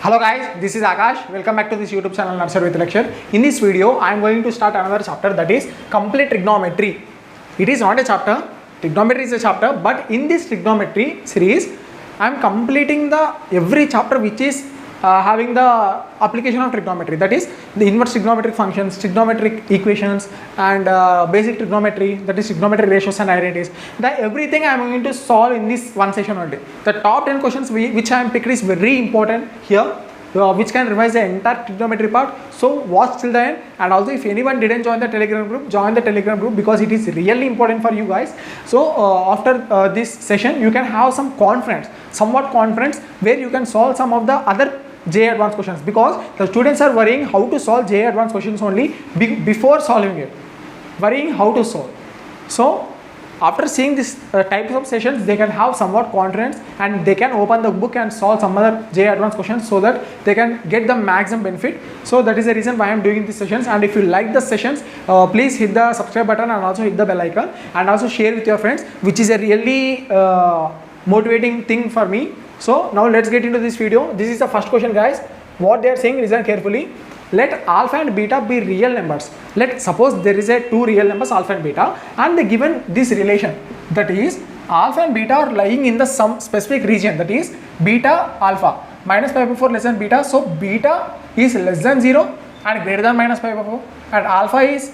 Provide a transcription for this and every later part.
Hello guys, this is Akash. Welcome back to this YouTube channel Nursery with Lecture. In this video, I am going to start another chapter, that is complete trigonometry. It is not a chapter, trigonometry is a chapter, but in this trigonometry series, I am completing the every chapter which is having the application of trigonometry, that is the inverse trigonometric functions, trigonometric equations, and basic trigonometry, that is trigonometric ratios and identities. That everything I am going to solve in this one session only. The top 10 questions which I am picked is very important here, which can revise the entire trigonometry part. So watch till the end, and also if anyone didn't join the Telegram group, join the Telegram group because it is really important for you guys. So after this session, you can have some conference, somewhat conference, where you can solve some of the other JEE advanced questions, because the students are worrying how to solve JEE advanced questions only before solving it, worrying how to solve. So after seeing this types of sessions, they can have somewhat confidence and they can open the book and solve some other JEE advanced questions so that they can get the maximum benefit. So that is the reason why I am doing these sessions. And if you like the sessions, please hit the subscribe button and also hit the bell icon, and also share with your friends, which is a really motivating thing for me. So now let's get into this video. This is the first question, guys. What they are saying, listen carefully. Let alpha and beta be real numbers. Let suppose there is a two real numbers, alpha and beta, and they given this relation, that is alpha and beta are lying in the some specific region, that is beta alpha minus pi by 4 less than beta. So beta is less than 0 and greater than minus pi by 4, and alpha is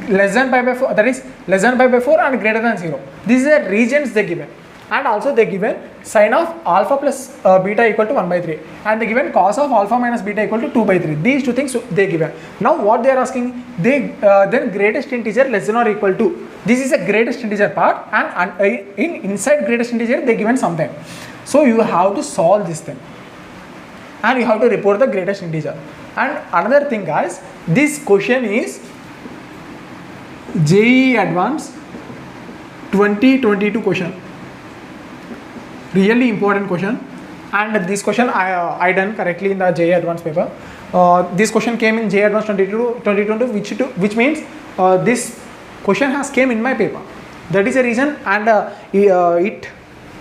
less than pi by 4, that is less than pi by 4 and greater than 0. These are regions they given. And also they given sine of alpha plus beta equal to 1 by 3, and they given cos of alpha minus beta equal to 2 by 3. These two things they given. Now what they are asking, they then greatest integer less than or equal to. This is a greatest integer part, and inside greatest integer they given something. So you have to solve this thing, and you have to report the greatest integer. And another thing, guys, this question is JEE Advanced 2022 question. Really important question, and this question I done correctly in the JEE Advanced paper. This question came in JEE Advanced 2022, which means this question has came in my paper. That is a reason, and it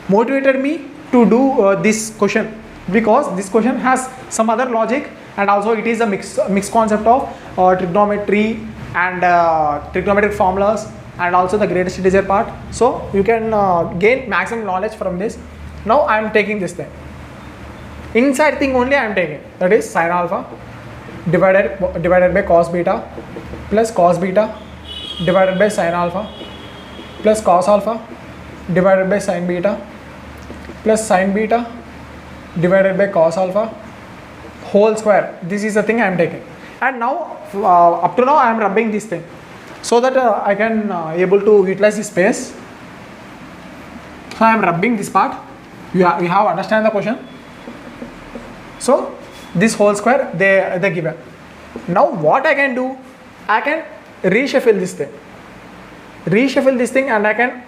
motivated me to do this question, because this question has some other logic, and also it is a mixed concept of trigonometry and trigonometric formulas, and also the greatest integer part. So you can gain maximum knowledge from this. Now I am taking this thing. Inside thing only I am taking, that is sin alpha divided by cos beta plus cos beta divided by sin alpha plus cos alpha divided by sin beta plus sin beta divided by cos alpha whole square. This is the thing I am taking. And now up to now I am rubbing this thing so that I can able to utilize this space. So I am rubbing this part. You have understand the question. So this whole square they given. Now what I can do, I can reshuffle this thing, and I can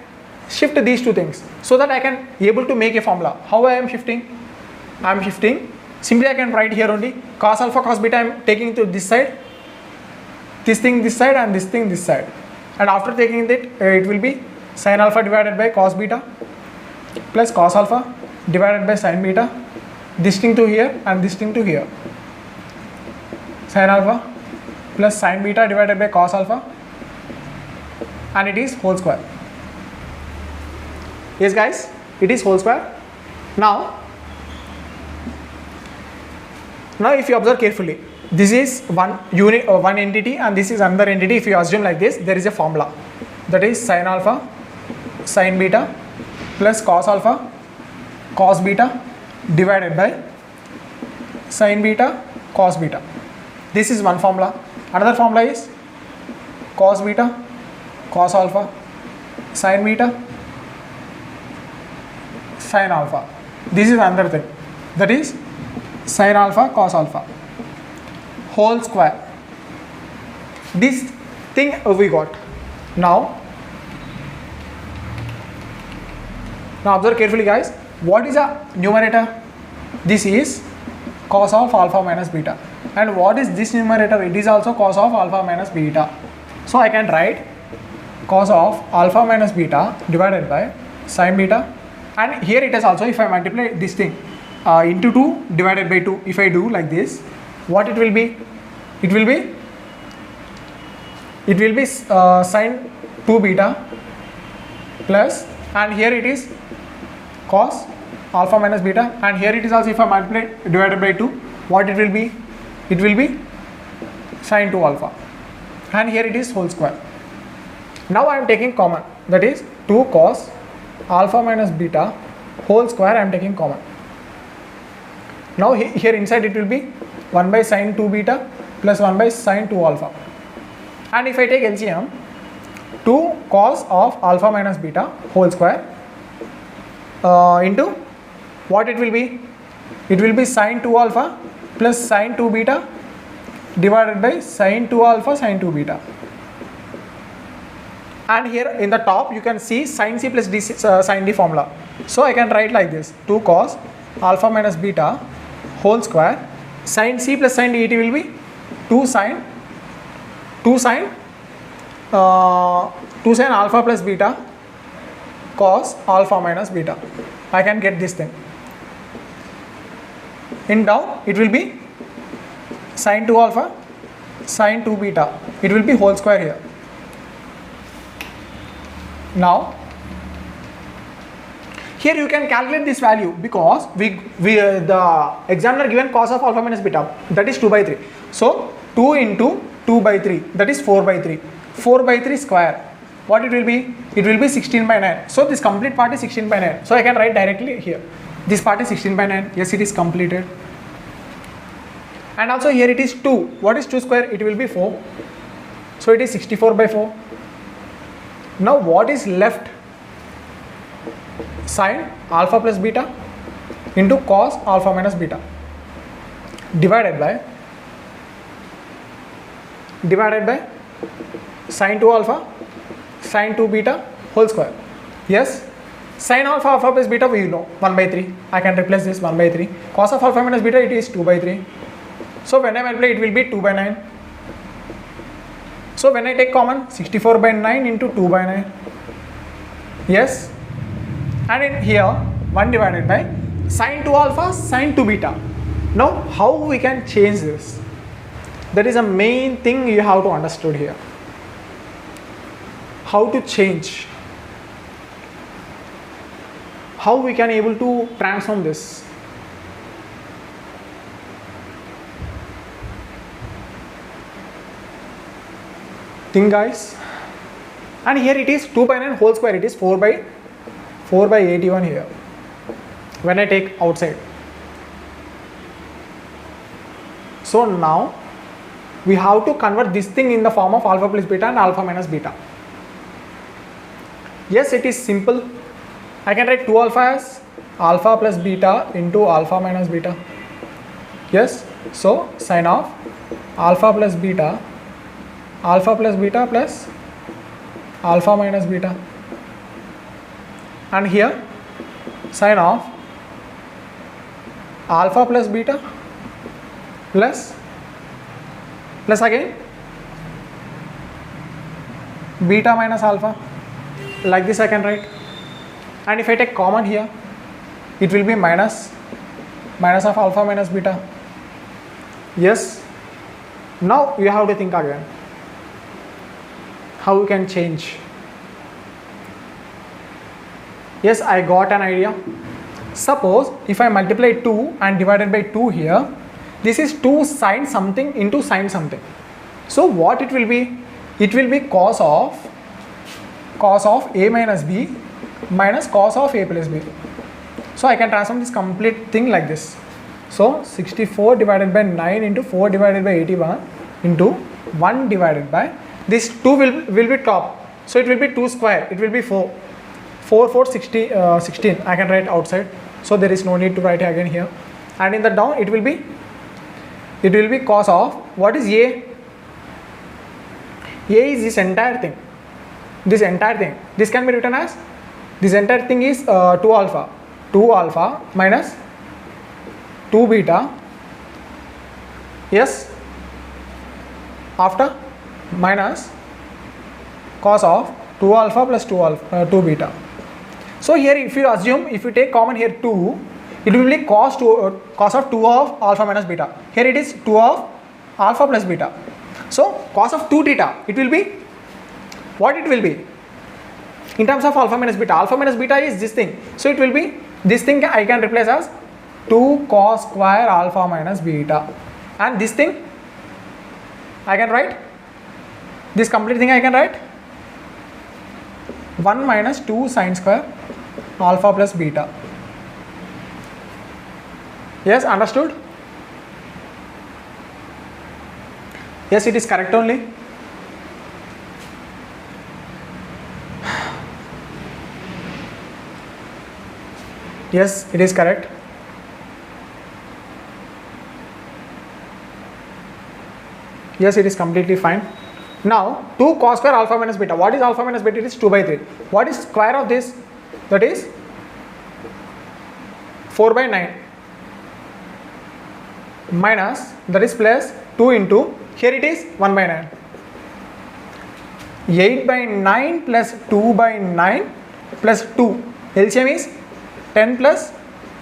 shift these two things so that I can able to make a formula. How I am shifting? I am shifting. Simply I can write here only cos alpha cos beta I am taking to this side, this thing this side, and this thing this side. And after taking that, it will be sin alpha divided by cos beta plus cos alpha divided by sin beta, this thing to here and this thing to here, sin alpha plus sin beta divided by cos alpha, and it is whole square. Yes guys, it is whole square. Now if you observe carefully, this is one unit or one entity, and this is another entity. If you assume like this, there is a formula, that is sin alpha sin beta plus cos alpha cos beta divided by sin beta cos beta. This is one formula. Another formula is cos beta cos alpha sin beta sin alpha. This is another thing, that is sin alpha cos alpha whole square. This thing we got. Now observe carefully, guys. What is a numerator? This is cos of alpha minus beta. And what is this numerator? It is also cos of alpha minus beta. So I can write cos of alpha minus beta divided by sin beta, and here it is also, if I multiply this thing, into 2 divided by 2. If I do like this, what it will be? It will be sine 2 beta plus, and here it is cos alpha minus beta, and here it is also, if I multiply divided by 2, what it will be? It will be sine 2 alpha, and here it is whole square. Now I am taking common, that is 2 cos alpha minus beta whole square I am taking common. Now here inside it will be 1 by sine 2 beta plus 1 by sine 2 alpha, and if I take LCM, 2 cos of alpha minus beta whole square into what it will be? It will be sine 2 alpha plus sine 2 beta divided by sine 2 alpha sine 2 beta. And here in the top you can see sin c plus d sin d formula. So I can write like this: 2 cos alpha minus beta whole square sin c plus sin dt will be 2 sin alpha plus beta cos alpha minus beta. I can get this thing. In down it will be sin 2 alpha sin 2 beta. It will be whole square here. Now here you can calculate this value, because we the examiner given cos of alpha minus beta, that is 2 by 3. So 2 into 2 by 3, that is 4 by 3. 4 by 3 square, what it will be? It will be 16 by 9. So this complete part is 16 by 9. So I can write directly here, this part is 16 by 9. Yes, it is completed. And also here it is 2. What is 2 square? It will be 4. So it is 64 by 4. Now what is left? Sin alpha plus beta into cos alpha minus beta divided by sin 2 alpha sin 2 beta whole square. Yes, sin alpha plus beta we know 1 by 3. I can replace this 1 by 3. Cos of alpha minus beta, it is 2 by 3. So when I multiply, it will be 2 by 9. So when I take common, 64 by 9 into 2 by 9. Yes, and in here 1 divided by sin 2 alpha sin 2 beta. Now how we can change this? That is a main thing you have to understood here. How to change? How we can able to transform this? Think guys. And here it is 2 by 9 whole square, it is 4 by 81 here when I take outside. So now we have to convert this thing in the form of alpha plus beta and alpha minus beta. Yes, it is simple. I can write 2 alpha as alpha plus beta into alpha minus beta. Yes, so sin of alpha plus beta plus alpha minus beta, and here sin of alpha plus beta plus again beta minus alpha, like this I can write. And if I take common here, it will be minus of alpha minus beta. Yes, now you have to think again how you can change. Yes, I got an idea. Suppose if I multiply 2 and divided by 2 here, this is 2 sin something into sin something. So what it will be? It will be cos of a minus b minus cos of a plus b. So I can transform this complete thing like this. So 64 divided by 9 into 4 divided by 81 into 1 divided by this 2 will be top. So it will be 2 square. It will be 4. 16. I can write outside. So there is no need to write again here. And in the down it will be cos of, what is a? A is this entire thing. This entire thing. This can be written as, this entire thing is 2 alpha. 2 alpha minus 2 beta. Yes. After minus cos of 2 alpha plus 2 beta. So here if you assume, if you take common here 2, it will be cos of 2 of alpha minus beta. Here it is 2 of alpha plus beta. So cos of 2 theta, it will be what it will be in terms of alpha minus beta. Alpha minus beta is this thing, so it will be this thing. I can replace as 2 cos square alpha minus beta, and this thing I can write, this complete thing I can write 1 minus 2 sine square alpha plus beta. Yes, understood? Yes, it is correct only. Yes, it is correct. Yes, it is completely fine. Now 2 cos square alpha minus beta. What is alpha minus beta? It is 2 by 3. What is square of this? That is 4 by 9 minus, that is plus 2 into, here it is 1 by 9. 8 by 9 plus 2 by 9 plus 2. LCM is 10 plus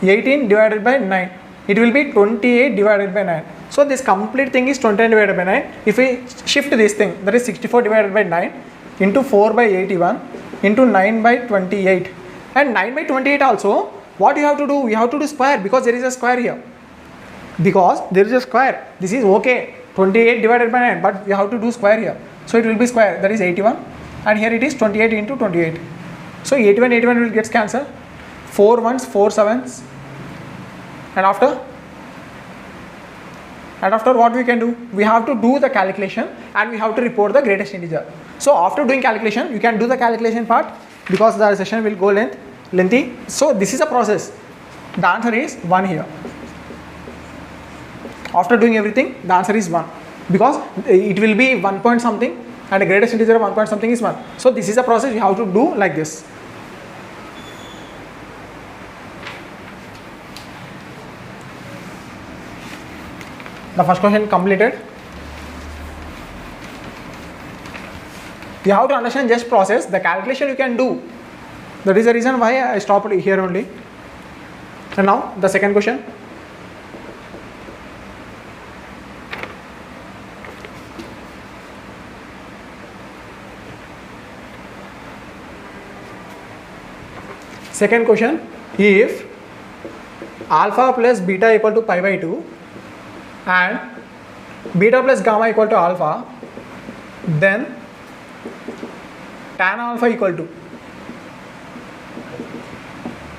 18 divided by 9. It will be 28 divided by 9. So this complete thing is 29 divided by 9. If we shift this thing, that is 64 divided by 9 into 4 by 81 into 9 by 28. And 9 by 28 also, what you have to do? We have to do square, because there is a square here. Because there is a square. This is okay. 28 divided by 9, but we have to do square here. So it will be square, that is 81. And here it is 28 into 28. So 81 will get cancelled. 4 1s, 4 7s. And after what we can do? We have to do the calculation and we have to report the greatest integer. So after doing calculation, you can do the calculation part, because the session will go lengthy. So this is a process. The answer is 1 here. After doing everything, the answer is 1, because it will be 1 point something and the greatest integer of 1 point something is 1. So this is a process you have to do like this. The first question completed. You have to understand just process. The calculation you can do. That is the reason why I stopped here only. And now the second question. Second question, if alpha plus beta equal to pi by 2 and beta plus gamma equal to alpha, then tan alpha equal to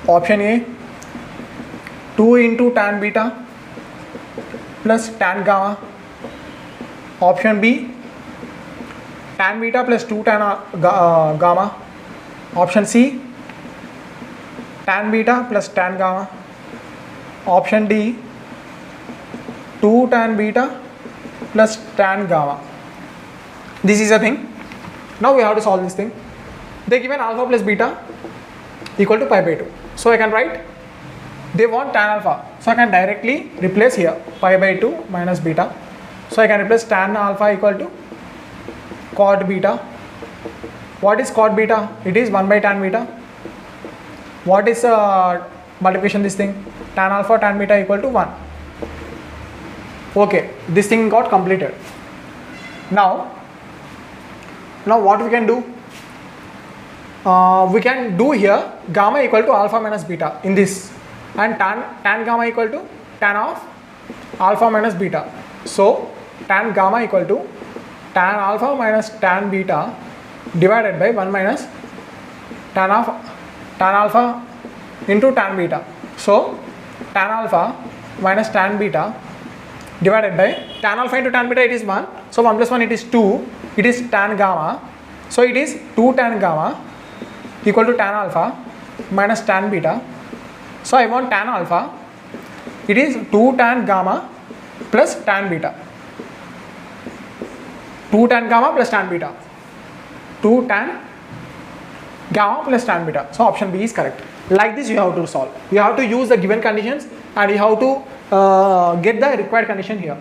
option A 2 into tan beta plus tan gamma, option B tan beta plus 2 tan gamma, option C tan beta plus tan gamma, option D 2 tan beta plus tan gamma. This is a thing. Now we have to solve this thing. They given alpha plus beta equal to pi by 2. So I can write, they want tan alpha. So I can directly replace here pi by 2 minus beta. So I can replace tan alpha equal to cot beta. What is cot beta? It is 1 by tan beta. What is multiplication this thing? Tan alpha tan beta equal to 1. Okay, this thing got completed. Now what we can do? We can do here gamma equal to alpha minus beta in this, and tan gamma equal to tan of alpha minus beta. So tan gamma equal to tan alpha minus tan beta divided by 1 minus tan alpha into tan beta. So tan alpha minus tan beta divided by tan alpha into tan beta, it is 1. So 1 plus 1, it is 2. It is tan gamma. So it is 2 tan gamma equal to tan alpha minus tan beta. So I want tan alpha. It is 2 tan gamma plus tan beta. 2 tan gamma plus tan beta. 2 tan gamma plus tan beta. So option B is correct. Like this you have to solve. You have to use the given conditions and you have to get the required condition here.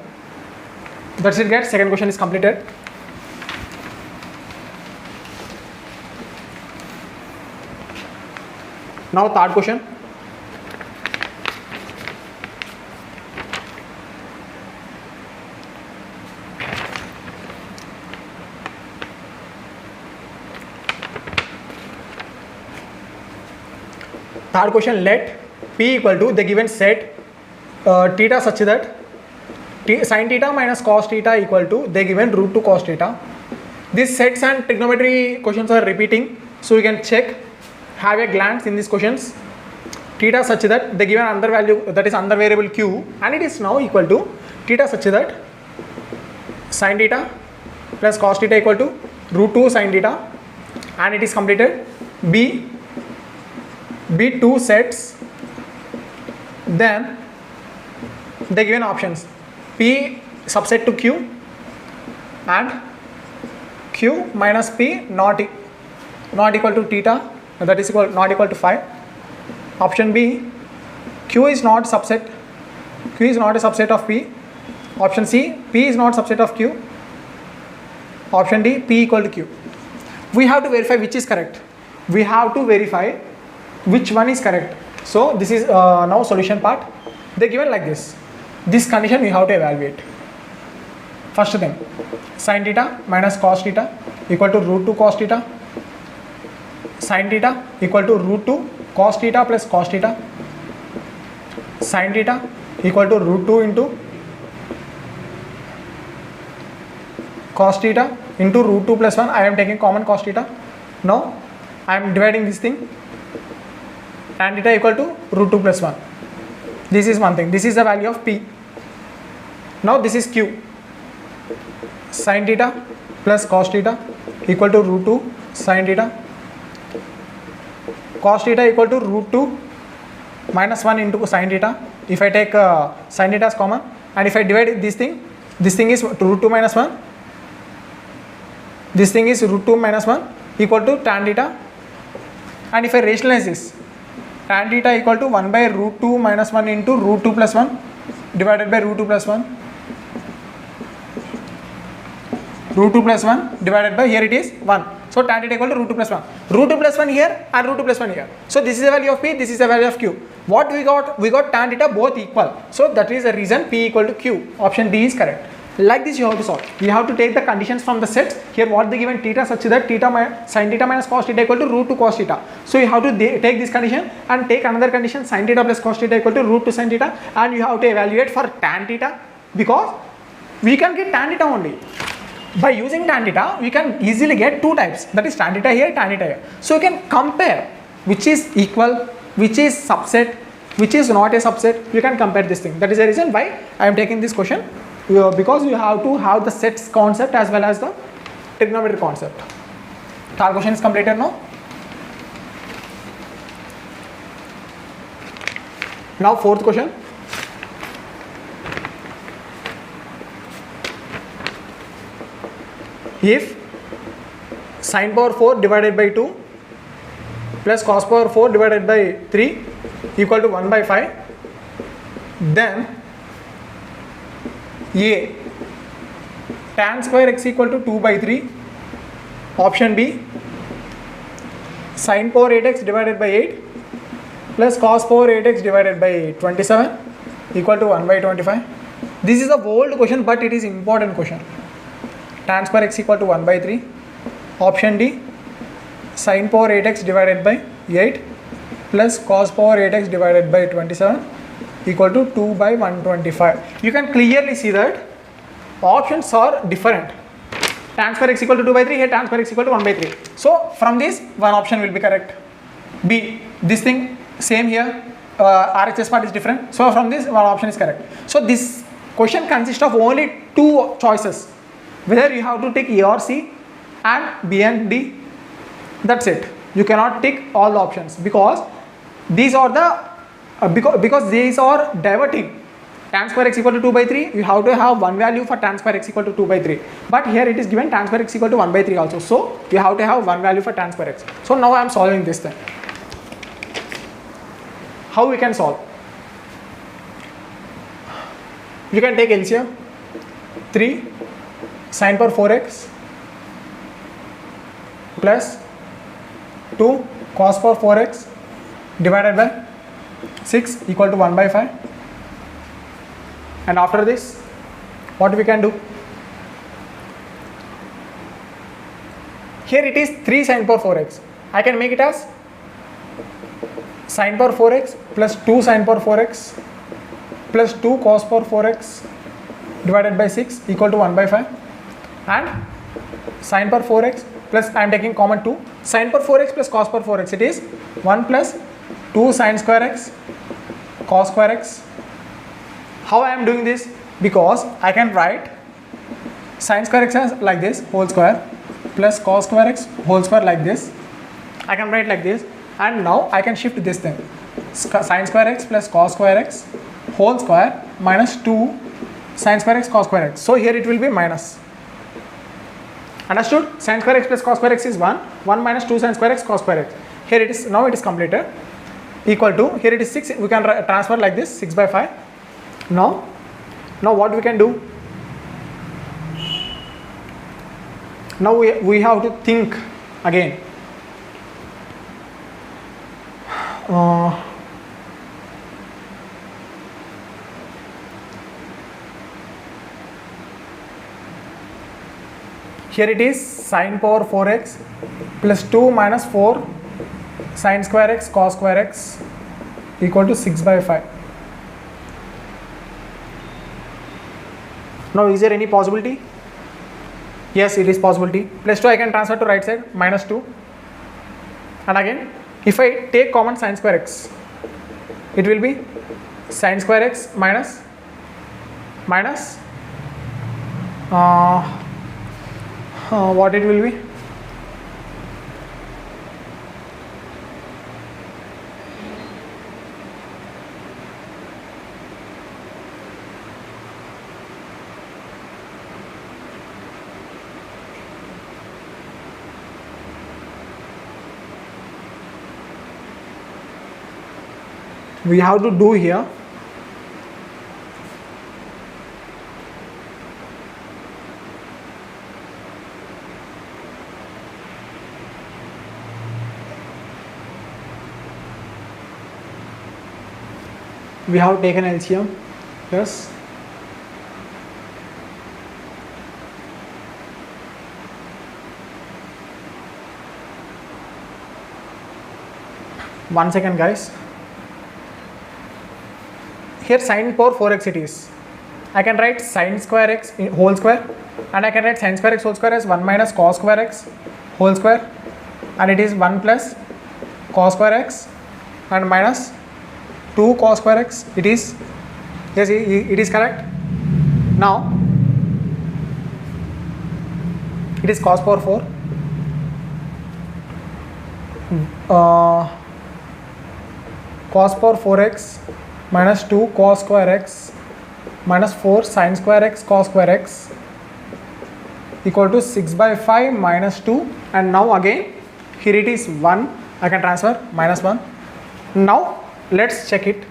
That's it guys. Second question is completed. Now third question. Third question, let P equal to the given set theta such that sin theta minus cos theta equal to the given root 2 cos theta. These sets and trigonometry questions are repeating, so you can check, have a glance in these questions. Theta such that the given under value, that is under variable q, and it is now equal to theta such that sin theta plus cos theta equal to root 2 sin theta, and it is completed. B two sets, then the given options P subset to Q and Q minus P not equal to theta, that is not equal to 5. Option B, Q is not a subset of P. Option C, P is not subset of Q. Option D, P equal to Q. We have to verify which is correct. We have to verify which one is correct. So this is now solution part. They given like this. This condition we have to evaluate. First thing, sin theta minus cos theta equal to root 2 cos theta. Sin theta equal to root 2 cos theta plus cos theta. Sin theta equal to root 2 into cos theta into root 2 plus 1. I am taking common cos theta. Now I am dividing this thing. Tan theta equal to root 2 plus 1. This is one thing. This is the value of P. Now this is Q. Sin theta plus cos theta equal to root 2 sin theta. Cos theta equal to root 2 minus 1 into sin theta. If I take sin theta as common, and if I divide this thing is root 2 minus 1. This thing is root 2 minus 1 equal to tan theta. And if I rationalize this, tan theta equal to 1 by root 2 minus 1 into root 2 plus 1 divided by root 2 plus 1. Root 2 plus 1 divided by, here it is 1. So tan theta equal to root 2 plus 1. Root 2 plus 1 here and root 2 plus 1 here. So this is the value of P, this is the value of Q. What we got? We got tan theta both equal. So that is the reason P equal to Q. Option D is correct. Like this you have to solve. You have to take the conditions from the sets. Here what they given theta such that sin theta minus cos theta equal to root 2 cos theta. So you have to take this condition and take another condition, sin theta plus cos theta equal to root 2 sin theta, and you have to evaluate for tan theta, because we can get tan theta only. By using tan theta, we can easily get two types, that is tan theta here, tan theta here. So you can compare which is equal, which is subset, which is not a subset. You can compare this thing. That is the reason why I am taking this question. Because you have to have the sets concept as well as the trigonometry concept. Third question is completed now. Now fourth question. If sin power 4 divided by 2 plus cos power 4 divided by 3 equal to 1 by 5, then A, tan square x equal to 2 by 3. Option B, sin power 8x divided by 8 plus cos power 8x divided by 27 equal to 1 by 25. This is a old question, but it is important question. Tan square x equal to 1 by 3. Option D, sin power 8x divided by 8 plus cos power 8x divided by 27 equal to 2 by 125. You can clearly see that options are different. Tan square x equal to 2 by 3, here tan square x equal to 1 by 3. So from this, one option will be correct. B, this thing same here, RHS part is different. So from this, one option is correct. So this question consists of only two choices, whether you have to take A or C and B and D. That's it. You cannot tick all the options because these are the because these are diverting. Tan square x equal to 2 by 3, you have to have one value for tan square x equal to 2 by 3. But here it is given tan square x equal to 1 by 3 also. So you have to have one value for tan square x. So now I am solving this thing. How we can solve? You can take LCM. 3 sin power 4x plus 2 cos power 4x divided by 6 equal to 1 by 5. And after this, what we can do? Here it is 3 sin power 4x. I can make it as sin power 4x plus 2 sin power 4x plus 2 cos power 4x divided by 6 equal to 1 by 5, and sin power 4x plus, I am taking common 2, sin power 4x plus cos power 4x, it is 1 plus 2 sin square x cos square x. How I am doing this? Because I can write sin square x as like this whole square plus cos square x whole square like this. I can write like this, and now I can shift this thing, sin square x plus cos square x whole square minus 2 sin square x cos square x. So here it will be minus. Understood? Sin square x plus cos square x is 1, 1 minus 2 sin square x cos square x. Here it is, now it is completed, equal to, here it is 6, we can transfer like this, 6 by 5. Now what we can do? Now we have to think again. Here it is sin power 4x plus 2 minus 4 sin square x cos square x equal to 6 by 5. Now is there any possibility? Yes, it is possibility. Plus 2 I can transfer to right side, minus 2. And again, if I take common sin square x, it will be sin square x minus what it will be? We have to do here we have taken LCM. Yes, one second guys. Here sin power 4x it is. I can write sin square x whole square, and I can write sin square x whole square as 1 minus cos square x whole square, and it is 1 plus cos square x and minus 2 cos square x. It is, yes, it is correct. Now it is cos power 4 cos power 4x minus 2 cos square x minus 4 sin square x cos square x equal to 6 by 5 minus 2, and now again here it is 1, I can transfer minus 1. Now let's check it.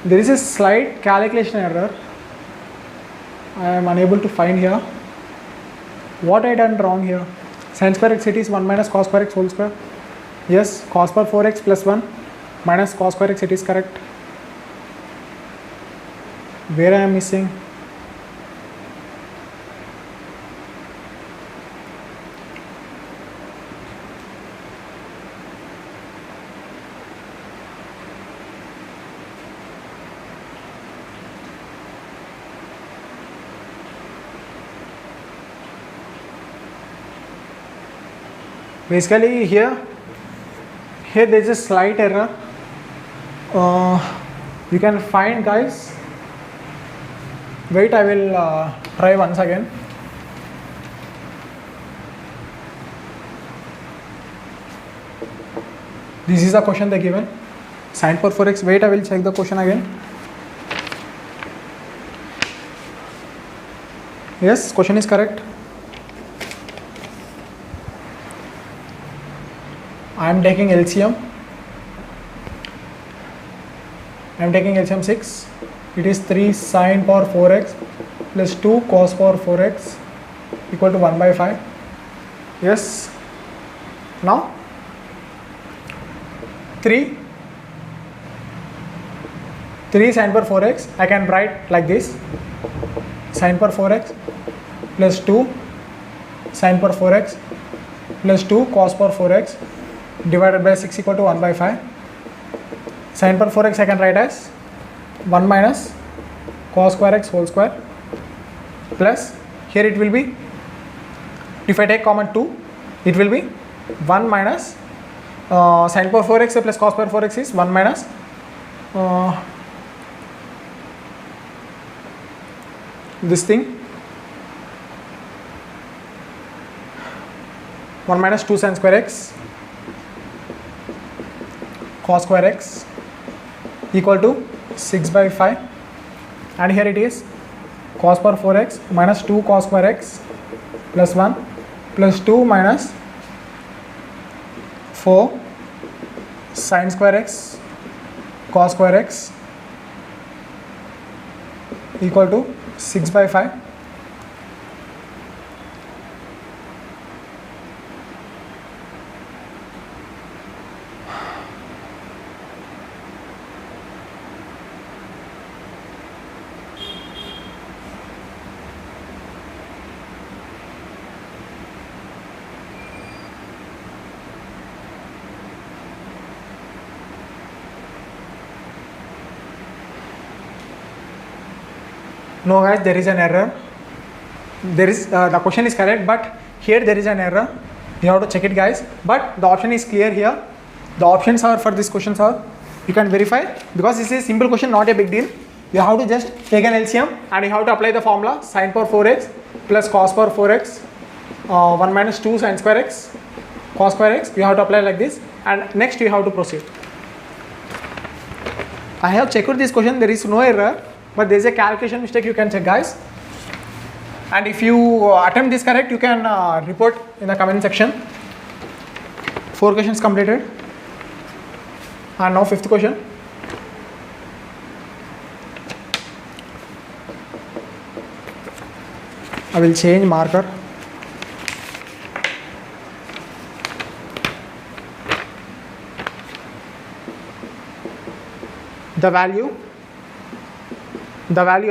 There is a slight calculation error. I am unable to find here. What I done wrong here? Sin square x it is 1 minus cos square x whole square. Yes, cos power 4x plus 1 minus cos square x, it is correct. Where I am missing? Basically here there is a slight error. You can find guys. Wait, I will try once again. This is the question they given. Sin power 4x. Wait, I will check the question again. Yes, question is correct. I am taking LCM. I am taking LCM 6. It is 3 sin power 4x plus 2 cos power 4x equal to 1 by 5. Yes. Now 3 sin power 4x I can write like this: sin power 4x plus 2 sin power 4x plus 2 cos power 4x divided by 6 equal to 1 by 5. Sin power 4x I can write as 1 minus cos square x whole square plus, here it will be, if I take common 2, it will be 1 minus sin power 4x plus cos power 4x is 1 minus this thing, 1 minus 2 sin square x cos square x equal to 6 by 5, and here it is cos power 4x minus 2 cos square x plus 1 plus 2 minus 4 sin square x cos square x equal to 6 by 5. No guys, there is an error. There is the question is correct, but here there is an error. You have to check it guys, but the option is clear here. The options are for this questions are, you can verify, because this is a simple question, not a big deal. You have to just take an LCM and you have to apply the formula sin power 4x plus cos power 4x 1 minus 2 sin square x cos square x. You have to apply like this, and next you have to proceed. I have checked this question, there is no error, but there is a calculation mistake, you can check guys. And if you attempt this correct, you can report in the comment section. 4 questions completed, and now 5th question. I will change marker. The value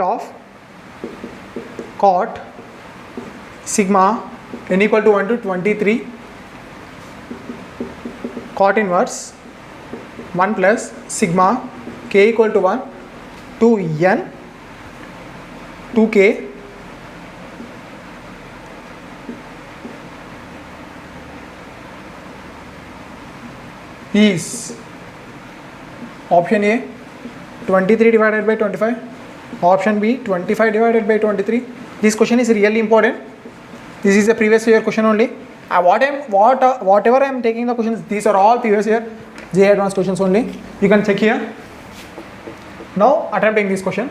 of cot sigma n equal to 1 to 23 cot inverse 1 plus sigma k equal to 1 to n 2k is option A 23 divided by 25, option B 25 divided by 23. This question is really important. This is a previous year question only. Whatever I am taking the questions, these are all previous year JEE advanced questions only. You can check here. Now attempting this question,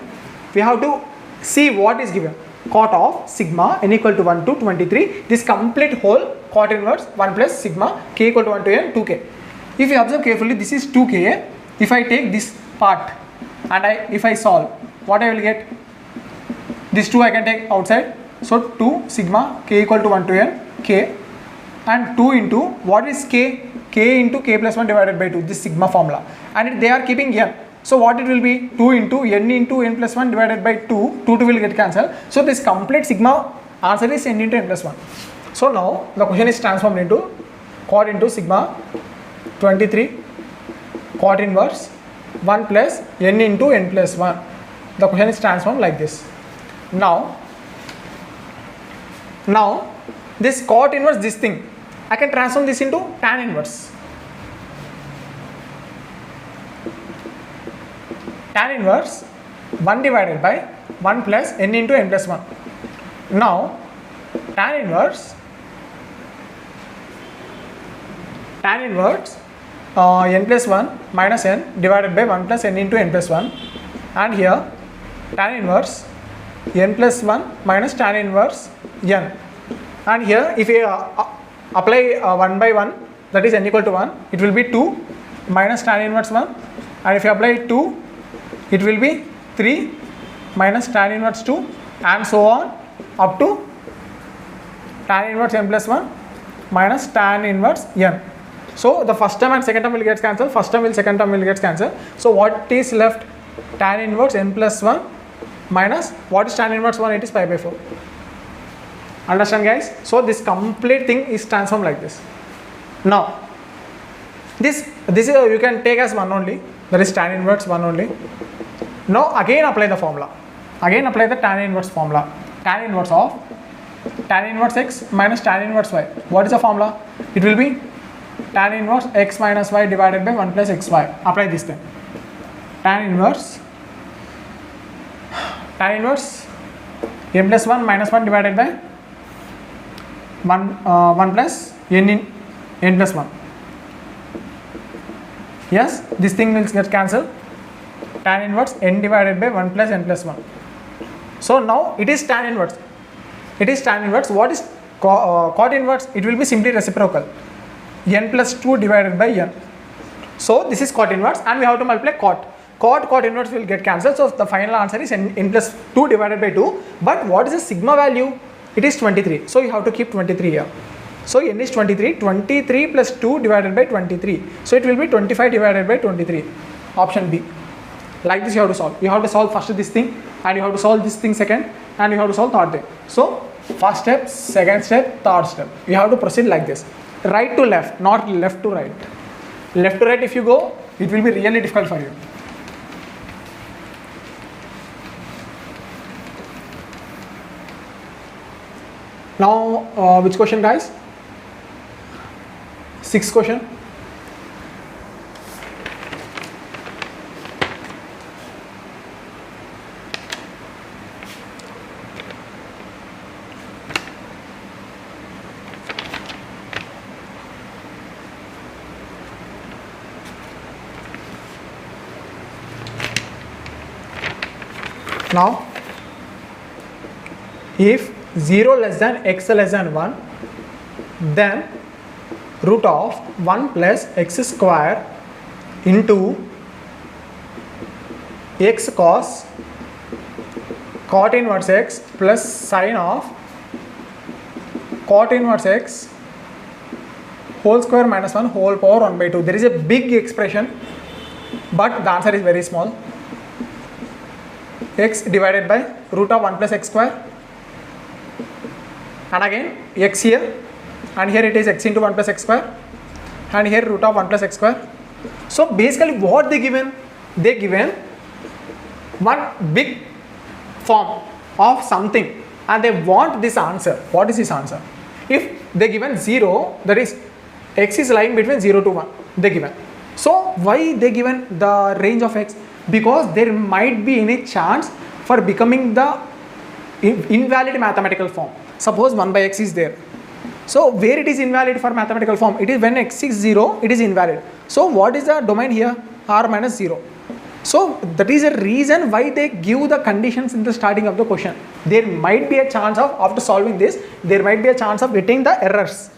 we have to see what is given. Cot of sigma n equal to 1 to 23. This complete whole cot inverse 1 plus sigma k equal to 1 to n 2k. If you observe carefully, this is 2k. If I take this part and if I solve, what I will get? This 2 I can take outside. So 2 sigma k equal to 1 to n k, and 2 into what is k? K into k plus 1 divided by 2, this sigma formula, and they are keeping n. So what it will be? 2 into n plus 1 divided by 2, 2 will get cancelled. So this complete sigma answer is n into n plus 1. So now the question is transformed into cot into sigma 23 cot inverse 1 plus n into n plus 1. The question is transformed like this. Now this cot inverse, this thing, I can transform this into tan inverse. Tan inverse 1 divided by 1 plus n into n plus 1. Now tan inverse n plus 1 minus n divided by 1 plus n into n plus 1, and here tan inverse n plus 1 minus tan inverse n, and here if you apply 1 by 1, that is n equal to 1, it will be 2 minus tan inverse 1, and if you apply 2, it will be 3 minus tan inverse 2, and so on up to tan inverse n plus 1 minus tan inverse n. So the first term and second term will get cancelled, first term will second term will get cancelled. So what is left? Tan inverse n plus 1 minus what is tan inverse 1? It is pi by 4. Understand guys? So this complete thing is transformed like this. Now this is you can take as 1 only, that is tan inverse 1 only. Now again apply the formula, again apply the tan inverse formula. Tan inverse of tan inverse x minus tan inverse y. What is the formula? It will be tan inverse x minus y divided by 1 plus xy. Apply this then. Tan inverse n plus 1 minus 1 divided by 1 plus n plus 1. Yes, this thing will get cancelled. Tan inverse n divided by 1 plus n plus 1. So now it is tan inverse. It is tan inverse. What is cot inverse? It will be simply reciprocal. N plus 2 divided by n. So this is cot inverse and we have to multiply cot. Cot inverse will get cancelled. So the final answer is n plus 2 divided by 2. But what is the sigma value? It is 23. So you have to keep 23 here. So n is 23. 23 plus 2 divided by 23. So it will be 25 divided by 23. Option B. Like this you have to solve. You have to solve first this thing and you have to solve this thing second and you have to solve third thing. So first step, second step, third step. You have to proceed like this. Right to left, not left to right. Left to right if you go, it will be really difficult for you. Now which question guys? Sixth question. Now if 0 less than x less than 1, then root of 1 plus x square into x cos cot inverse x plus sine of cot inverse x whole square minus 1 whole power 1 by 2. There is a big expression but the answer is very small. X divided by root of 1 plus x square and again x here and here it is x into 1 plus x square and here root of 1 plus x square. So basically what they given? They given one big form of something and they want this answer. What is this answer? If they given 0, that is x is lying between 0 to 1, they given. So why they given the range of x? Because there might be any chance for becoming the invalid mathematical form. Suppose 1 by x is there. So where it is invalid for mathematical form? It is when x is 0, it is invalid. So what is the domain here? R minus 0. So that is a reason why they give the conditions in the starting of the question. There might be a chance of, after solving this, there might be a chance of getting the errors.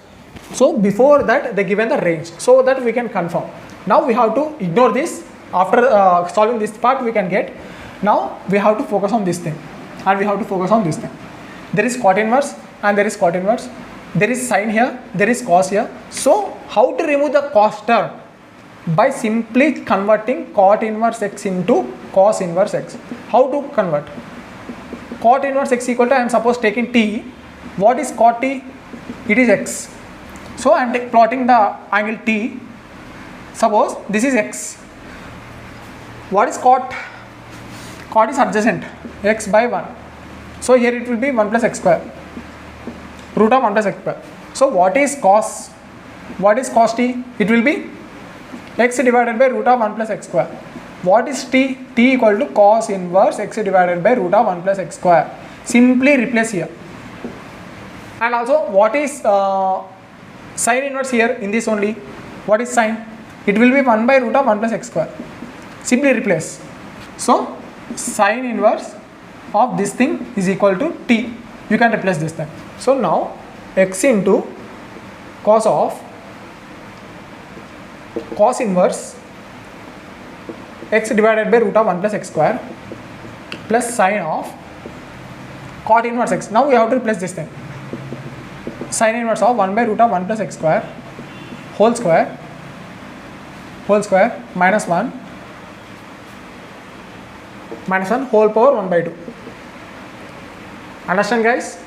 So before that they given the range so that we can confirm. Now we have to ignore this. After solving this part we can get. Now we have to focus on this thing and we have to focus on this thing. There is cot inverse and there is cot inverse. There is sine here, there is cos here. So how to remove the cos term? By simply converting cot inverse x into cos inverse x. How to convert? Cot inverse x equal to, I am suppose taking t. What is cot t? It is x. So I am plotting the angle t. Suppose this is x. What is cot? Cot is adjacent, x by 1. So here it will be 1 plus x square, root of 1 plus x square. So what is cos? What is cos t? It will be x divided by root of 1 plus x square. What is t? T equal to cos inverse x divided by root of 1 plus x square. Simply replace here. And also what is sine inverse here in this only? What is sine? It will be 1 by root of 1 plus x square. Simply replace. So sine inverse of this thing is equal to t. You can replace this thing. So now x into cos of cos inverse x divided by root of 1 plus x square plus sine of cot inverse x. Now we have to replace this thing. Sin inverse of 1 by root of 1 plus x square whole square minus 1 whole power 1 by 2. Understand, guys?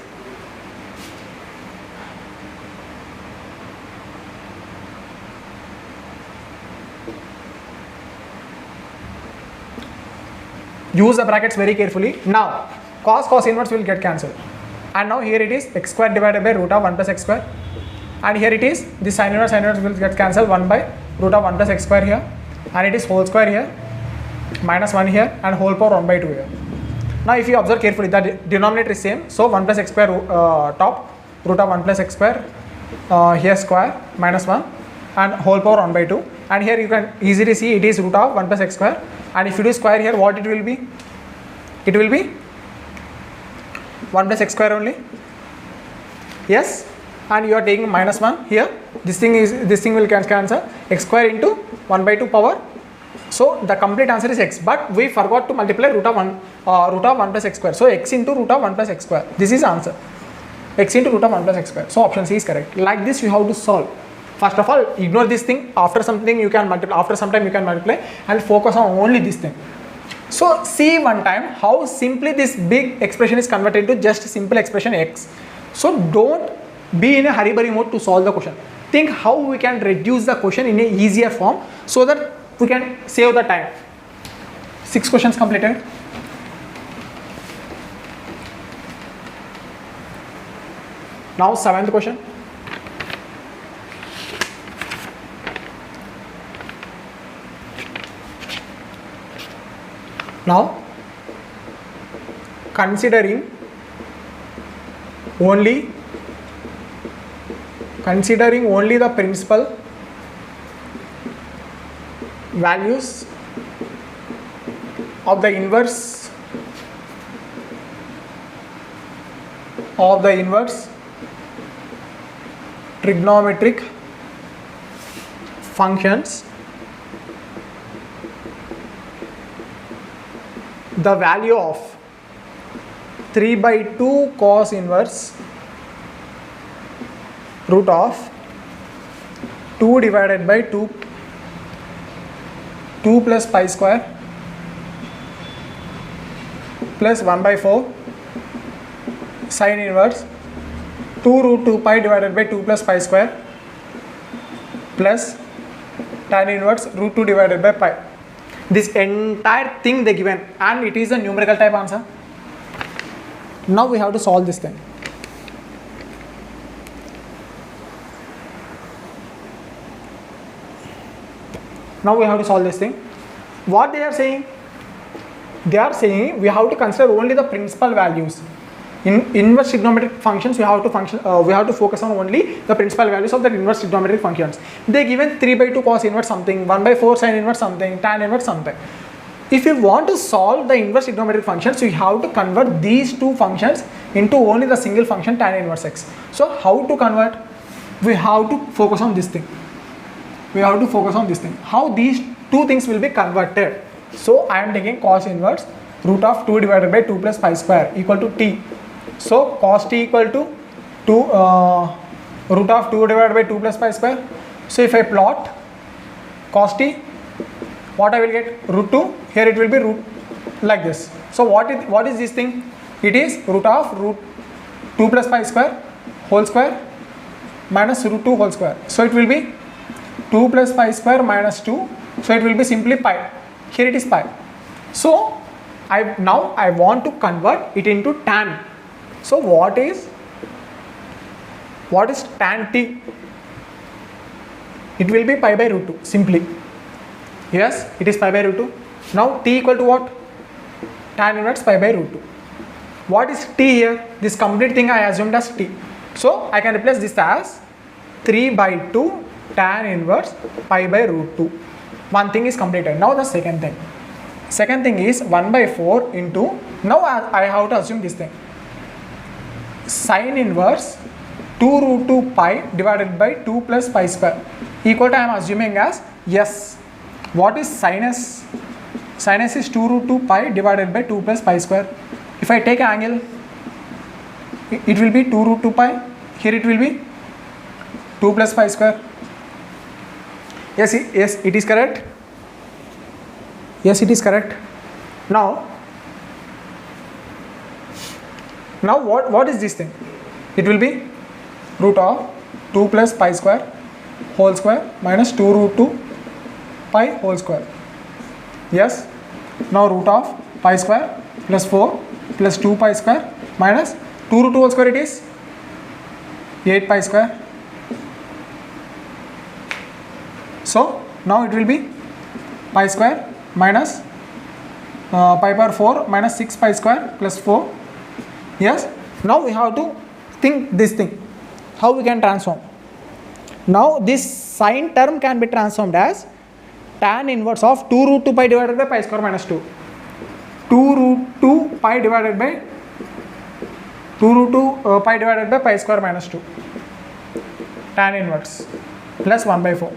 Use the brackets very carefully. Now cos inverse will get cancelled, and now here it is x square divided by root of 1 plus x square, and here it is the sin inverse will get cancelled, 1 by root of 1 plus x square here, and it is whole square here, minus 1 here, and whole power 1 by 2 here. Now if you observe carefully, the denominator is same, so 1 plus x square top root of 1 plus x square here square minus 1 and whole power 1 by 2, and here you can easily see it is root of 1 plus x square, and if you do square here, what it will be? It will be 1 plus x square only. Yes, and you are taking minus 1 here. This thing will cancel x square into 1 by 2 power. So the complete answer is x, but we forgot to multiply root of 1 plus x square. So x into root of 1 plus x square. This is answer. X into root of 1 plus x square. So option C is correct. Like this you have to solve. First of all, ignore this thing. After something you can multiply. After some time you can multiply and focus on only this thing. So see one time how simply this big expression is converted to just simple expression x. So don't be in a hurry-burry mode to solve the question. Think how we can reduce the question in a easier form so that we can save the time. 6 questions completed. Now 7th question. Now considering only the principal values of the inverse trigonometric functions, the value of 3 by 2 cos inverse root of 2 divided by 2 plus pi square plus 1 by 4 sin inverse 2 root 2 pi divided by 2 plus pi square plus tan inverse root 2 divided by pi. This entire thing they given, and it is a numerical type answer. Now we have to solve this thing. Now we have to solve this thing. What they are saying? They are saying we have to consider only the principal values. In inverse trigonometric functions, we have to focus on only the principal values of the inverse trigonometric functions. They given 3 by 2 cos inverse something, 1 by 4 sin inverse something, tan inverse something. If you want to solve the inverse trigonometric functions, you have to convert these two functions into only the single function tan inverse x. So how to convert? We have to focus on this thing. How these two things will be converted. So I am taking cos inverse root of 2 divided by 2 plus pi square equal to t. So cos t equal to 2 root of 2 divided by 2 plus pi square. So if I plot cos t, what I will get? Root 2. Here it will be root like this. So what is this thing? It is root of root 2 plus pi square whole square minus root 2 whole square. So it will be 2 plus pi square minus 2. So it will be simply pi. Here it is pi. So now I want to convert it into tan. So what is tan t? It will be pi by root 2 simply. Yes, it is pi by root 2. Now t equal to what? Tan inverse pi by root 2. What is t here? This complete thing I assumed as t. So I can replace this as 3 by 2 tan inverse pi by root 2. One thing is completed. Now the second thing. Second thing is 1 by 4 into, now I have to assume this thing. Sin inverse 2 root 2 pi divided by 2 plus pi square equal to, I am assuming as yes. What is sinus? Sinus is 2 root 2 pi divided by 2 plus pi square. If I take angle, it will be 2 root 2 pi. Here it will be 2 plus pi square. Yes, it is correct. Yes, it is correct. Now what is this thing? It will be root of 2 plus pi square whole square minus 2 root 2 pi whole square. Yes. Now root of pi square plus 4 plus 2 pi square minus 2 root 2 whole square, it is 8 pi square. So now it will be pi square minus pi power 4 minus 6 pi square plus 4. Yes. Now we have to think this thing, how we can transform. Now this sine term can be transformed as tan inverse of 2 root 2 pi divided by pi square minus 2. 2 root 2 pi divided by 2 root 2 pi divided by pi square minus 2. Tan inverse plus 1 by 4.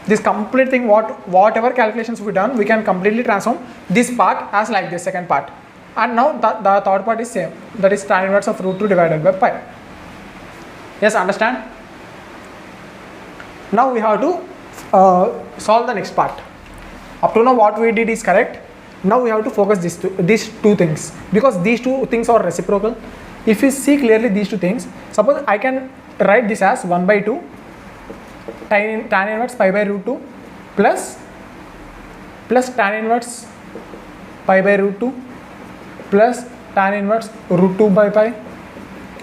This complete thing, whatever calculations we done, we can completely transform this part as like this second part. And now the third part is same, that is tan inverse of root 2 divided by pi. Yes, understand? Now we have to solve the next part. Up to now what we did is correct. Now we have to focus these two things, because these two things are reciprocal. If you see clearly these two things, suppose I can write this as 1 by 2 tan inverse pi by root 2 plus tan inverse pi by root 2 plus tan inverse root 2 by pi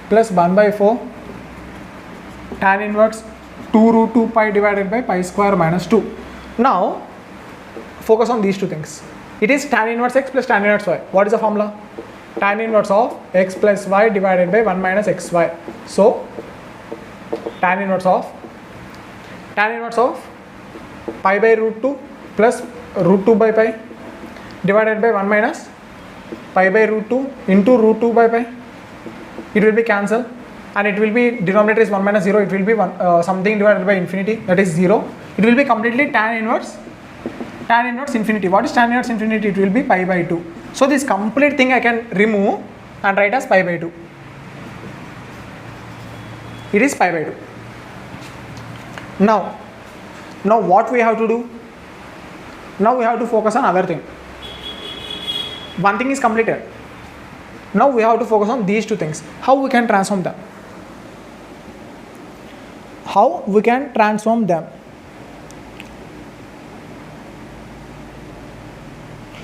plus 1 by 4 tan inverse 2 root 2 pi divided by pi square minus 2. Now focus on these two things. It is tan inverse x plus tan inverse y. What is the formula? Tan inverse of x plus y divided by 1 minus xy. So tan inverse of pi by root 2 plus root 2 by pi divided by 1 minus pi by root 2 into root 2 by pi. It will be cancelled and it will be denominator is 1 minus 0, it will be something divided by infinity, that is 0. It will be completely tan inverse infinity. What is tan inverse infinity? It will be pi by 2. So this complete thing I can remove and write as pi by 2. It is pi by 2. Now what we have to do? Now we have to focus on other thing. One thing is completed. Now we have to focus on these two things. How we can transform them?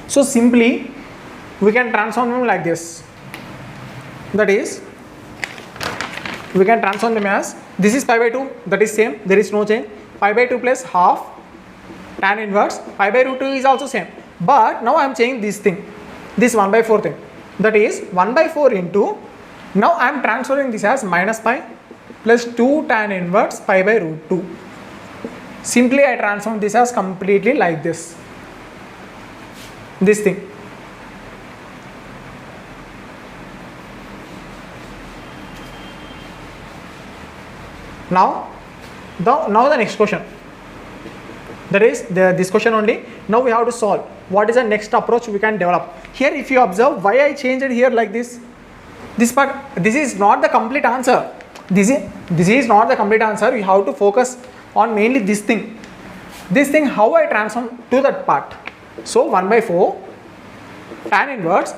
So simply we can transform them like this. That is, we can transform them as, this is pi by 2, that is same, there is no change. Pi by 2 plus half tan inverse, pi by root 2 is also same. But now I am saying this thing, this 1 by 4 thing. That is 1 by 4 into, now I am transferring this as minus pi plus 2 tan inverse pi by root 2. Simply I transform this as completely like this. This thing. Now the next question. That is this question only. Now we have to solve. What is the next approach we can develop? Here if you observe why I changed it here like this. This part, this is not the complete answer. This is not the complete answer. You have to focus on mainly this thing. This thing how I transform to that part. So 1 by 4 tan inverse,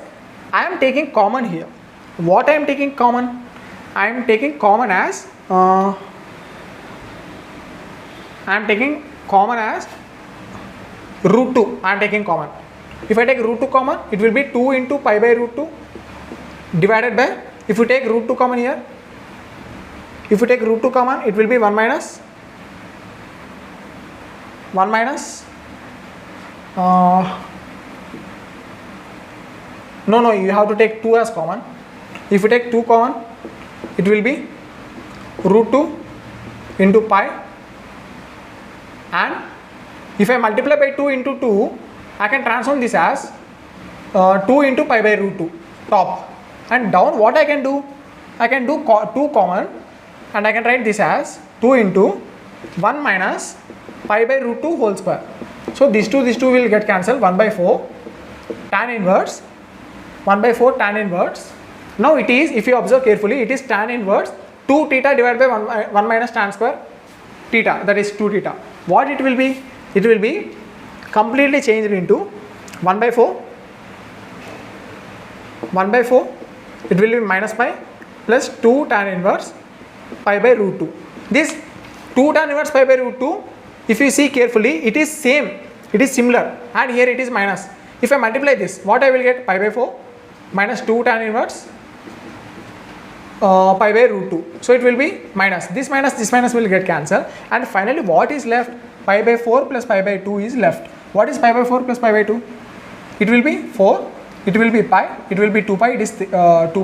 I am taking common here. What I am taking common? I am taking common as root 2. I am taking common. If I take root 2 common, it will be 2 into pi by root 2 divided by, if you take root 2 common here, if you take root 2 common, it will be 1 minus no, you have to take 2 as common. If you take 2 common, it will be root 2 into pi, and if I multiply by 2 into 2, I can transform this as 2 into pi by root 2 top, and down what I can do? I can do 2 common and I can write this as 2 into 1 minus pi by root 2 whole square. So these two will get cancelled. 1 by 4 tan inverse 1 by 4 tan inverse Now it is, if you observe carefully, it is tan inverse 2 theta divided by 1 minus tan square theta, that is 2 theta. What it will be? It will be completely changed into 1 by 4, 1 by 4, it will be minus pi plus 2 tan inverse pi by root 2. This 2 tan inverse pi by root 2, if you see carefully, it is same, it is similar, and here it is minus. If I multiply this, what I will get? Pi by 4 minus 2 tan inverse pi by root 2. So it will be minus this minus will get cancelled, and finally what is left? Pi by 4 plus pi by 2 is left. What is pi by 4 plus pi by 2? It will be 4, it will be pi, it will be 2 pi, it is 2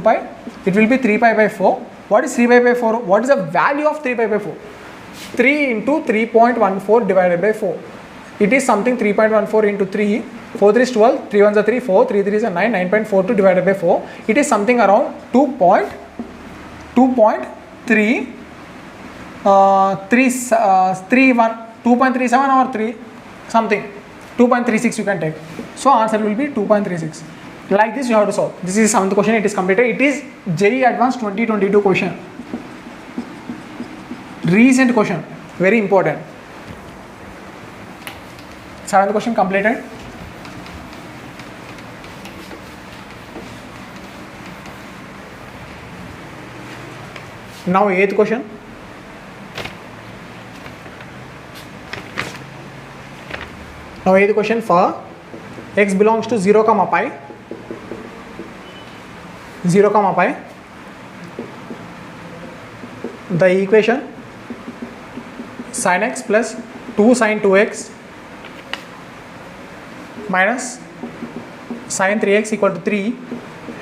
pi, it will be 3 pi by 4. What is 3 pi by 4? What is the value of 3 pi by 4? 3 into 3.14 divided by 4. It is something 3.14 into 3, 4 3 is 12, 3 1 is 3, 4, 3 3 is 9, 9.42 divided by 4. It is something around 2.37 or 3 something, 2.36 you can take. So answer will be 2.36. Like this you have to solve. This is 7th question, it is completed. It is JEE Advanced 2022 question. Recent question, very important. 7th question completed. Now 8th question. Now 8th question, for x belongs to 0 comma pi, 0 comma pi, the equation sin x plus 2 sin 2x minus sin 3x equal to 3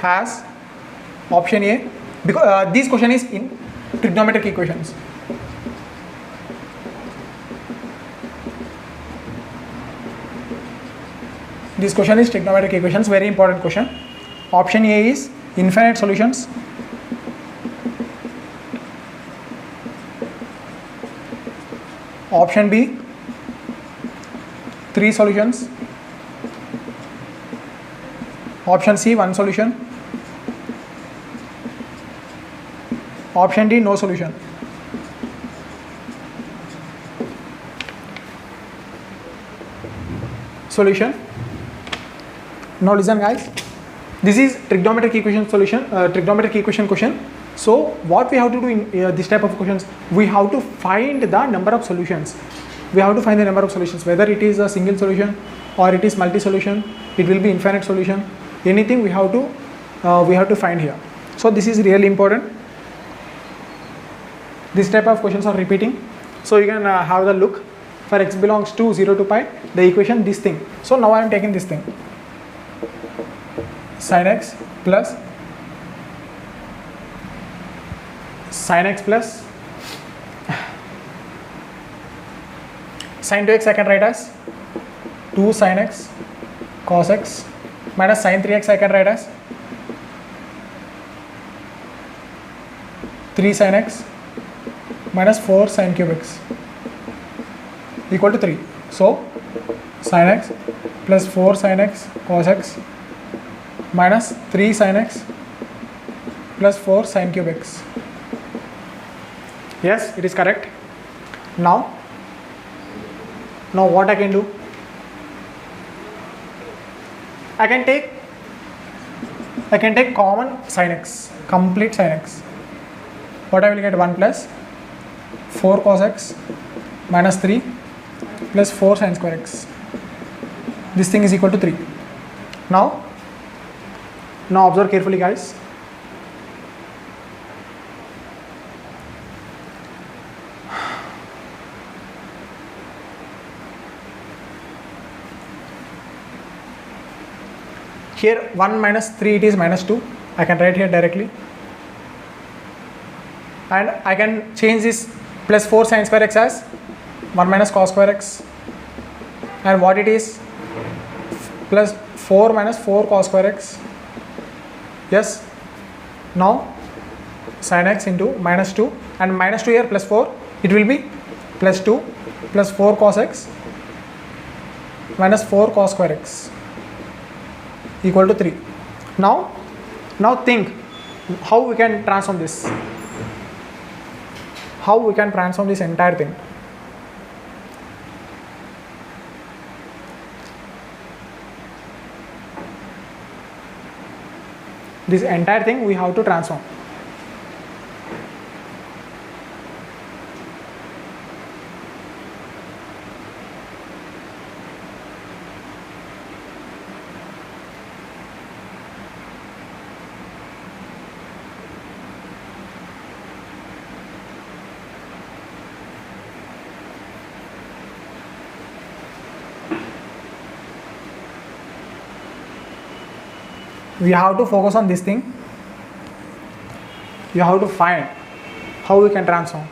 has option A, because this question is in trigonometric equations. This question is trigonometric equations, very important question. Option A is infinite solutions. Option B, 3 solutions. Option C, 1 solution. Option D, no solution. Solution. Now listen guys, this is trigonometric equation solution, trigonometric equation question. So what we have to do in this type of questions, we have to find the number of solutions. We have to find the number of solutions, whether it is a single solution or it is multi-solution, it will be infinite solution, anything we have to find here. So this is really important. This type of questions are repeating, so you can have the look. For x belongs to 0 to pi, the equation this thing. So now I am taking this thing, sin x plus sin 2x I can write as 2 sin x cos x minus sin 3x I can write as 3 sin x minus 4 sin cube x equal to 3. So sin x plus 4 sin x cos x minus 3 sin x plus 4 sin cube x. Yes, it is correct. Now what I can do? I can take common sin x, complete sin x. What I will get? 1 plus 4 cos x minus 3 plus 4 sin square x. This thing is equal to 3. Now observe carefully guys. Here 1 minus 3, it is minus 2. I can write here directly. And I can change this plus 4 sin square x as 1 minus cos square x. And what it is? Plus 4 minus 4 cos square x. Yes. Now sin x into minus 2, and minus 2 here plus 4, it will be plus 2 plus 4 cos x minus 4 cos square x equal to 3. Now think, how we can transform this? How we can transform this entire thing? This entire thing we have to transform. We have to focus on this thing. You have to find how we can transform.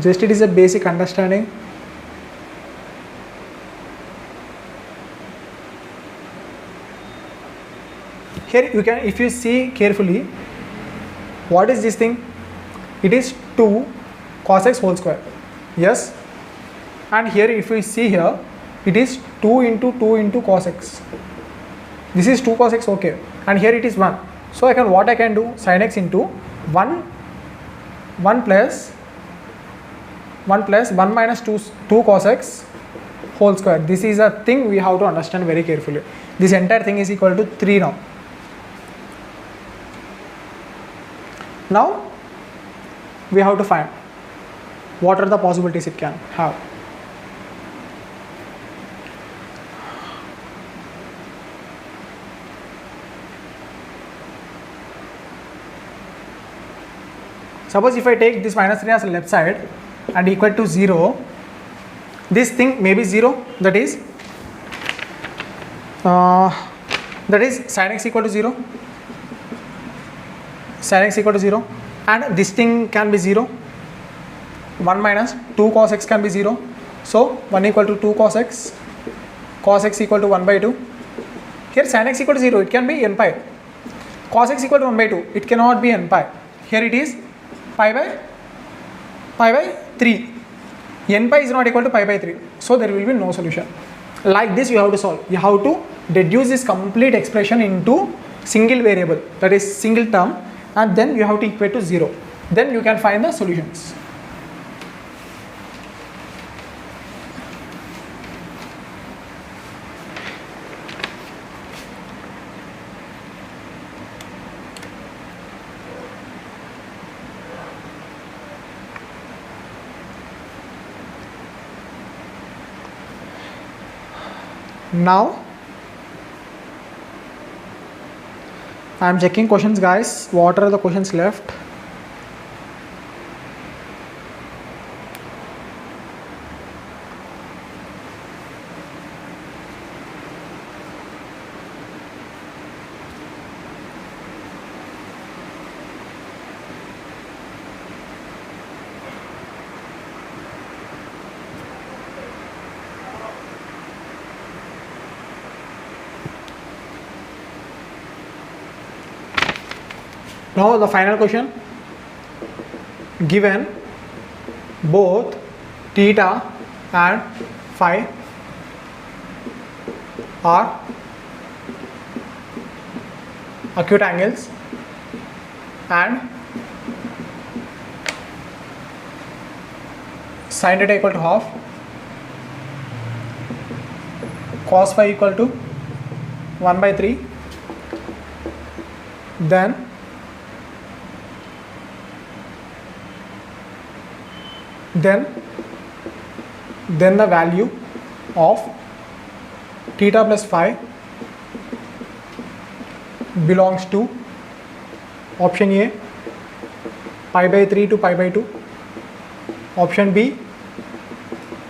Just it is a basic understanding. Here you can, if you see carefully, what is this thing? It is 2 cos x whole square. Yes, and here if we see here, it is 2 into cos x. This is 2 cos x, okay, and here it is 1. So I can, what I can do, sin x into 1 plus 1 minus 2 cos x whole square. This is a thing we have to understand very carefully. This entire thing is equal to 3 now. Now we have to find what are the possibilities it can have. Suppose if I take this minus 3 as left side and equal to 0, this thing may be 0, that is sin x equal to 0, sin x equal to 0, and this thing can be 0. 1 minus 2 cos x can be 0. So 1 equal to 2 cos x equal to 1 by 2. Here sin x equal to 0, it can be n pi. Cos x equal to 1 by 2, it cannot be n pi. Here it is pi by 3. N pi is not equal to pi by 3. So there will be no solution. Like this you have to solve. You have to reduce this complete expression into single variable, that is single term, and then you have to equate to 0. Then you can find the solutions. Now I am checking questions, guys. What are the questions left? Now the final question, given both theta and phi are acute angles and sin theta equal to half, cos phi equal to 1 by 3, then the value of theta plus phi belongs to option A pi by 3 to pi by 2, option B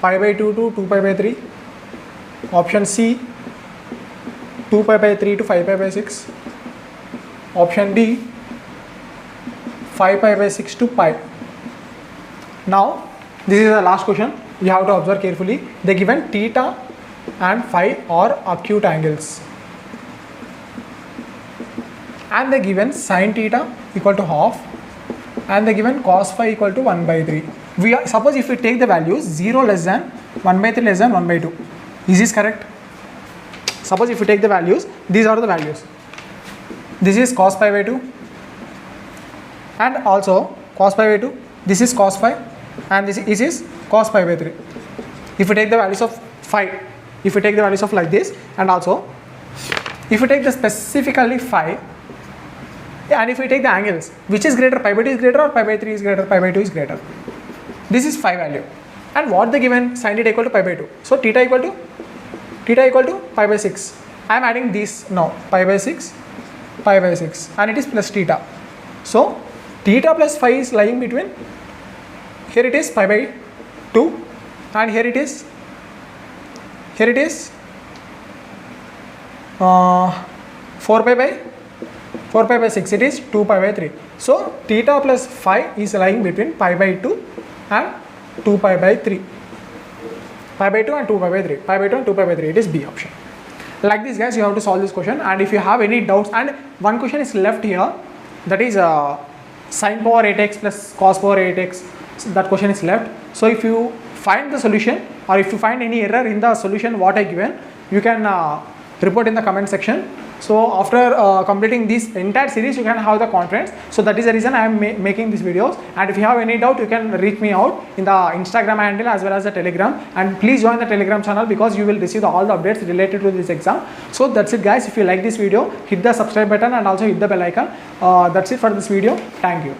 pi by 2 to 2 pi by 3, option C 2 pi by 3 to 5 pi by 6, option D 5 pi by 6 to pi. Now this is the last question. You have to observe carefully. They given theta and phi are acute angles, and they given sin theta equal to half, and they given cos phi equal to 1 by 3. Suppose if we take the values 0 less than 1 by 3 less than 1 by 2. Is this correct? Suppose if you take the values, these are the values. This is cos pi by 2 and also cos pi by 2. This is cos pi and this is cos pi by 3. If you take the values of phi, if you take the values of like this, and also if you take the specifically phi, and if we take the angles, which is greater, pi by 2 is greater or pi by 3 is greater, pi by 2 is greater. This is phi value. And what they given, sin theta equal to pi by 2. So theta equal to pi by 6. I am adding this now, pi by 6, and it is plus theta. So theta plus phi is lying between, here it is pi by 2 and here it is 4 pi by 6, it is 2 pi by 3. So theta plus phi is lying between pi by 2 and 2 pi by 3. Pi by 2 and 2 pi by 3. Pi by 2 and 2 pi by 3. It is B option. Like this, guys, you have to solve this question. And if you have any doubts, and one question is left here, that is sin power 8x plus cos power 8x. So that question is left. So if you find the solution, or if you find any error in the solution what I given, you can report in the comment section. So after completing this entire series, you can have the confidence. So that is the reason I am making these videos. And if you have any doubt, you can reach me out in the Instagram handle as well as the Telegram. And please join the Telegram channel because you will receive all the updates related to this exam. So that's it, guys. If you like this video, hit the subscribe button and also hit the bell icon. That's it for this video. Thank you.